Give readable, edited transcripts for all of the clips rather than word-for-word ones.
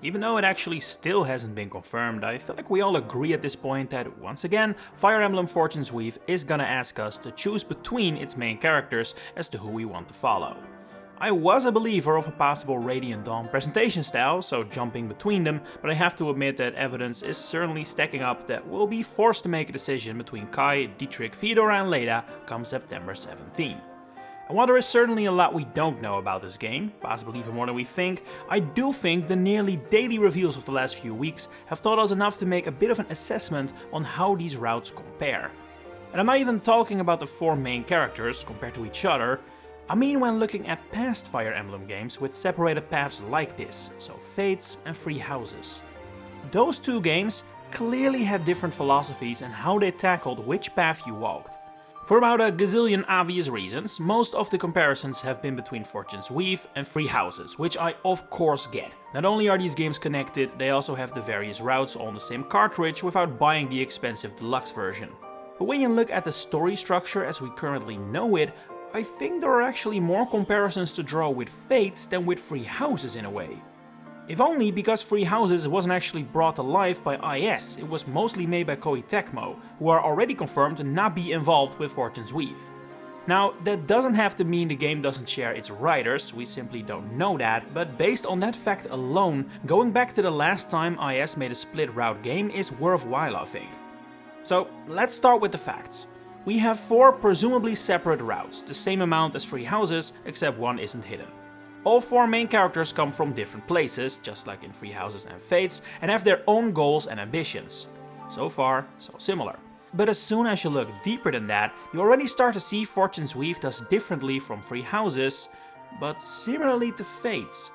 Even though it actually still hasn't been confirmed, I feel like we all agree at this point that, once again, Fire Emblem Fortune's Weave is gonna ask us to choose between its main characters as to who we want to follow. I was a believer of a possible Radiant Dawn presentation style, so jumping between them, but I have to admit that evidence is certainly stacking up that we'll be forced to make a decision between Kai, Dietrich, Fiodora and Leda come September 17. And while there is certainly a lot we don't know about this game, possibly even more than we think, I do think the nearly daily reveals of the last few weeks have taught us enough to make a bit of an assessment on how these routes compare. And I'm not even talking about the 4 main characters compared to each other, I mean when looking at past Fire Emblem games with separated paths like this, so Fates and Free Houses. Those 2 games clearly had different philosophies and how they tackled which path you walked. For about a gazillion obvious reasons, most of the comparisons have been between Fortune's Weave and Free Houses, which I of course get. Not only are these games connected, they also have the various routes on the same cartridge without buying the expensive deluxe version. But when you look at the story structure as we currently know it, I think there are actually more comparisons to draw with Fates than with Free Houses in a way. If only because Free Houses wasn't actually brought to life by IS, it was mostly made by Koei Tecmo, who are already confirmed to not be involved with Fortune's Weave. Now, that doesn't have to mean the game doesn't share its writers, we simply don't know that, but based on that fact alone, going back to the last time IS made a split route game is worthwhile, I think. So, let's start with the facts. We have 4 presumably separate routes, the same amount as Free Houses, except one isn't hidden. All 4 main characters come from different places, just like in Free Houses and Fates, and have their own goals and ambitions. So far, so similar. But as soon as you look deeper than that, you already start to see Fortune's Weave does differently from Free Houses, but similarly to Fates.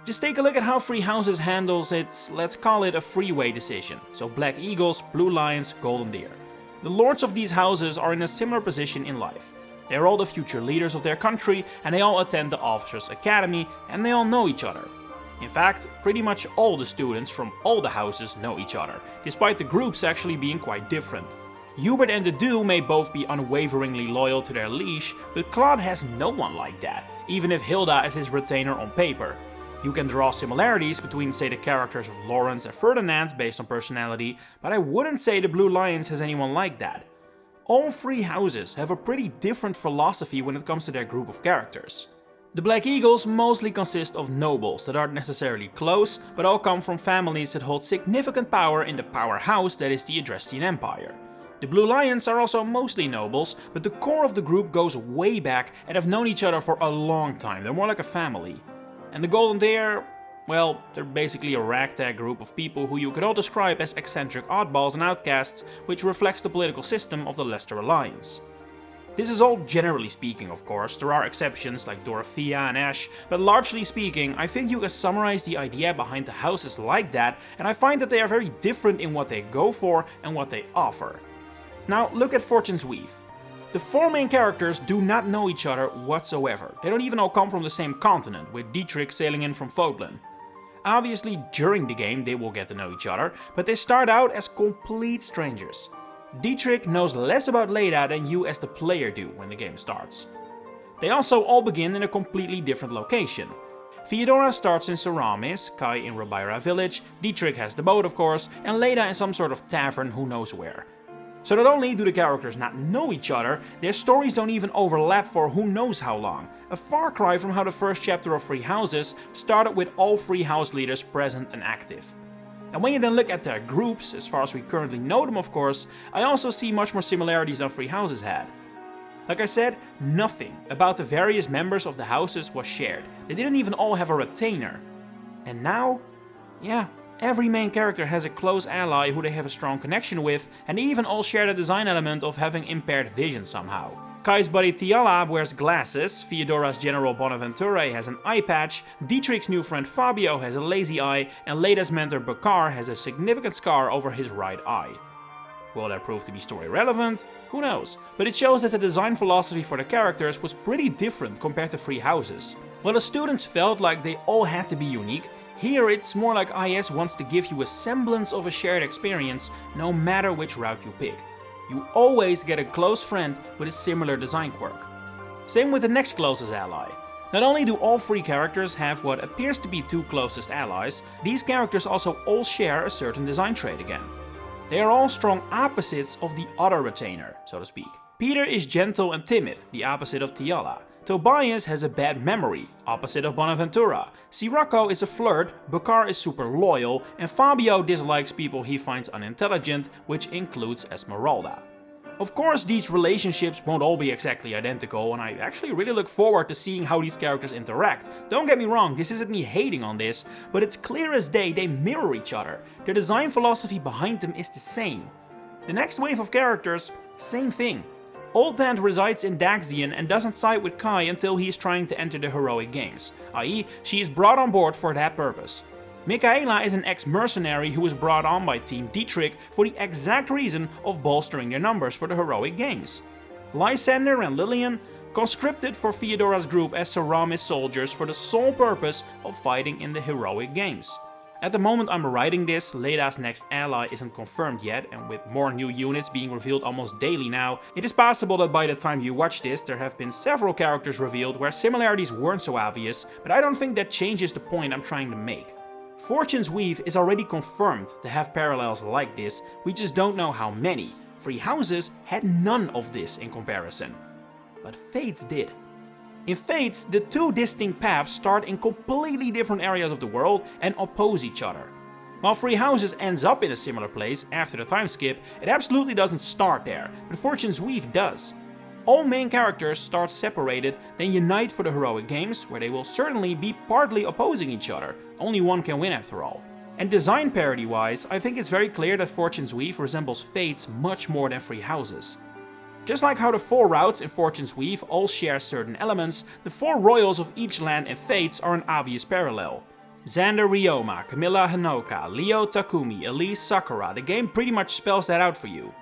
Just take a look at how Free Houses handles its, let's call it a freeway decision, so Black Eagles, Blue Lions, Golden Deer. The lords of these houses are in a similar position in life. They are all the future leaders of their country, and they all attend the Officers' Academy, and they all know each other. In fact, pretty much all the students from all the houses know each other, despite the groups actually being quite different. Hubert and the Dew may both be unwaveringly loyal to their liege, but Claude has no one like that, even if Hilda is his retainer on paper. You can draw similarities between, say, the characters of Lawrence and Ferdinand based on personality, but I wouldn't say the Blue Lions has anyone like that. All 3 houses have a pretty different philosophy when it comes to their group of characters. The Black Eagles mostly consist of nobles that aren't necessarily close, but all come from families that hold significant power in the powerhouse that is the Adrestian Empire. The Blue Lions are also mostly nobles, but the core of the group goes way back and have known each other for a long time, they're more like a family. And the Golden Deer, well, they're basically a ragtag group of people who you could all describe as eccentric oddballs and outcasts, which reflects the political system of the Leicester Alliance. This is all generally speaking, of course, there are exceptions like Dorothea and Ash, but largely speaking, I think you can summarize the idea behind the houses like that, and I find that they are very different in what they go for and what they offer. Now, look at Fortune's Weave. The 4 main characters do not know each other whatsoever. They don't even all come from the same continent, with Dietrich sailing in from Fodlan. Obviously, during the game they will get to know each other, but they start out as complete strangers. Dietrich knows less about Leda than you as the player do when the game starts. They also all begin in a completely different location. Fiodora starts in Seramis, Kai in Rabaira village, Dietrich has the boat of course, and Leda in some sort of tavern who knows where. So not only do the characters not know each other, their stories don't even overlap for who knows how long. A far cry from how the first chapter of Free Houses started with all 3 house leaders present and active. And when you then look at their groups, as far as we currently know them of course, I also see much more similarities than Free Houses had. Like I said, nothing about the various members of the houses was shared. They didn't even all have a retainer. And now, yeah, every main character has a close ally who they have a strong connection with, and they even all share the design element of having impaired vision somehow. Kai's buddy Tiala wears glasses, Fiodora's General Bonaventure has an eye patch, Dietrich's new friend Fabio has a lazy eye, and Leda's mentor Bakar has a significant scar over his right eye. Will that prove to be story relevant? Who knows, but it shows that the design philosophy for the characters was pretty different compared to Free Houses. While the students felt like they all had to be unique, here it's more like IS wants to give you a semblance of a shared experience no matter which route you pick. You always get a close friend with a similar design quirk. Same with the next closest ally. Not only do all 3 characters have what appears to be 2 closest allies, these characters also all share a certain design trait again. They are all strong opposites of the other retainer, so to speak. Peter is gentle and timid, the opposite of Tiala. Tobias has a bad memory, opposite of Bonaventura. Sirocco is a flirt, Bakar is super loyal, and Fabio dislikes people he finds unintelligent, which includes Esmeralda. Of course, these relationships won't all be exactly identical, and I actually really look forward to seeing how these characters interact. Don't get me wrong, this isn't me hating on this, but it's clear as day they mirror each other. Their design philosophy behind them is the same. The next wave of characters, same thing. Old Tand resides in Daxian and doesn't side with Kai until he is trying to enter the heroic games, i.e. she is brought on board for that purpose. Michaela is an ex-mercenary who was brought on by Team Dietrich for the exact reason of bolstering their numbers for the heroic games. Lysander and Lillian, conscripted for Theodora's group as Saramis soldiers for the sole purpose of fighting in the heroic games. At the moment I'm writing this, Leda's next ally isn't confirmed yet, and with more new units being revealed almost daily now, it is possible that by the time you watch this there have been several characters revealed where similarities weren't so obvious, but I don't think that changes the point I'm trying to make. Fortune's Weave is already confirmed to have parallels like this, we just don't know how many. Three Houses had none of this in comparison. But Fates did. In Fates, the 2 distinct paths start in completely different areas of the world and oppose each other. While Three Houses ends up in a similar place after the time skip, it absolutely doesn't start there, but Fortune's Weave does. All main characters start separated, then unite for the heroic games, where they will certainly be partly opposing each other. Only one can win after all. And design parity-wise, I think it's very clear that Fortune's Weave resembles Fates much more than Three Houses. Just like how the 4 routes in Fortune's Weave all share certain elements, the 4 royals of each land in Fates are an obvious parallel. Xander Ryoma, Camilla Hanoka, Leo Takumi, Elise Sakura, the game pretty much spells that out for you.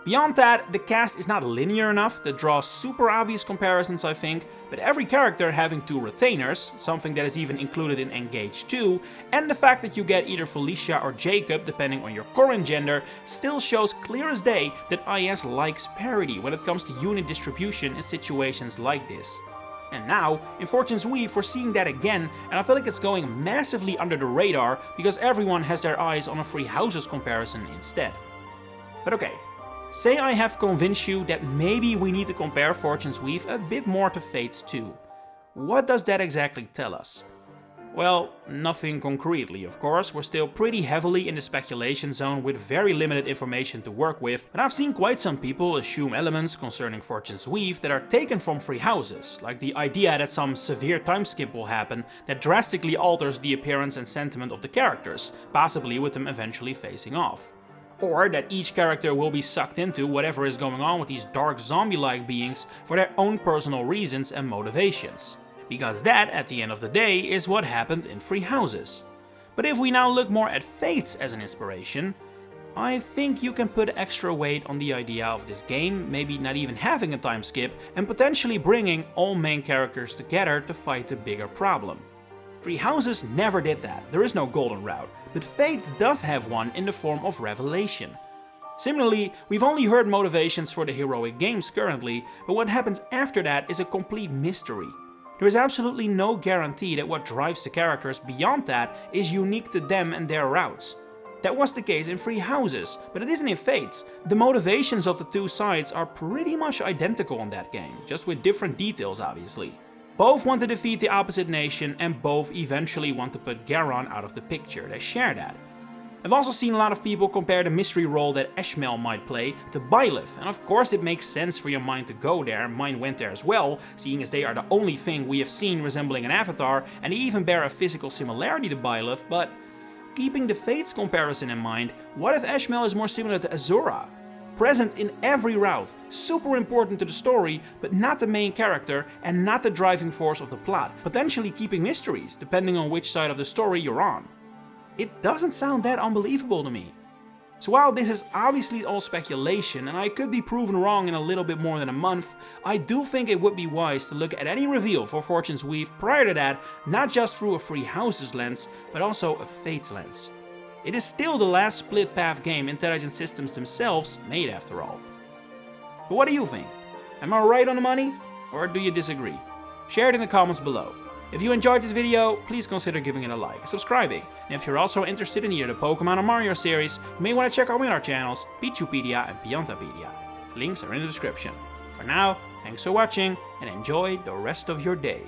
Beyond that, the cast is not linear enough to draw super obvious comparisons I think, but every character having 2 retainers, something that is even included in Engage 2, and the fact that you get either Felicia or Jacob depending on your Corrin gender, still shows clear as day that IS likes parity when it comes to unit distribution in situations like this. And now, in Fortune's Weave we're seeing that again, and I feel like it's going massively under the radar because everyone has their eyes on a Three Houses comparison instead. But okay. Say I have convinced you that maybe we need to compare Fortune's Weave a bit more to Fates 2. What does that exactly tell us? Well, nothing concretely, of course. We're still pretty heavily in the speculation zone with very limited information to work with, and I've seen quite some people assume elements concerning Fortune's Weave that are taken from Three Houses, like the idea that some severe time skip will happen that drastically alters the appearance and sentiment of the characters, possibly with them eventually facing off. Or that each character will be sucked into whatever is going on with these dark zombie-like beings for their own personal reasons and motivations. Because that, at the end of the day, is what happened in Three Houses. But if we now look more at Fates as an inspiration, I think you can put extra weight on the idea of this game maybe not even having a time skip and potentially bringing all main characters together to fight the bigger problem. Three Houses never did that, there is no golden route, but Fates does have one in the form of revelation. Similarly, we've only heard motivations for the heroic games currently, but what happens after that is a complete mystery. There is absolutely no guarantee that what drives the characters beyond that is unique to them and their routes. That was the case in Three Houses, but it isn't in Fates. The motivations of the 2 sides are pretty much identical in that game, just with different details obviously. Both want to defeat the opposite nation and both eventually want to put Garon out of the picture, they share that. I've also seen a lot of people compare the mystery role that Eshmel might play to Byleth, and of course it makes sense for your mind to go there, mine went there as well, seeing as they are the only thing we have seen resembling an avatar and they even bear a physical similarity to Byleth, but keeping the Fates comparison in mind, what if Eshmel is more similar to Azura? Present in every route, super important to the story, but not the main character and not the driving force of the plot, potentially keeping mysteries depending on which side of the story you're on. It doesn't sound that unbelievable to me. So while this is obviously all speculation and I could be proven wrong in a little bit more than a month, I do think it would be wise to look at any reveal for Fortune's Weave prior to that, not just through a Three Houses lens, but also a Fates lens. It is still the last split path game Intelligent Systems themselves made after all. But what do you think? Am I right on the money? Or do you disagree? share it in the comments below. If you enjoyed this video, please consider giving it a like and subscribing. And if you're also interested in either the Pokemon or Mario series, you may want to check out my other channels, Pichupedia and Piantapedia. Links are in the description. For now, thanks for watching and enjoy the rest of your day.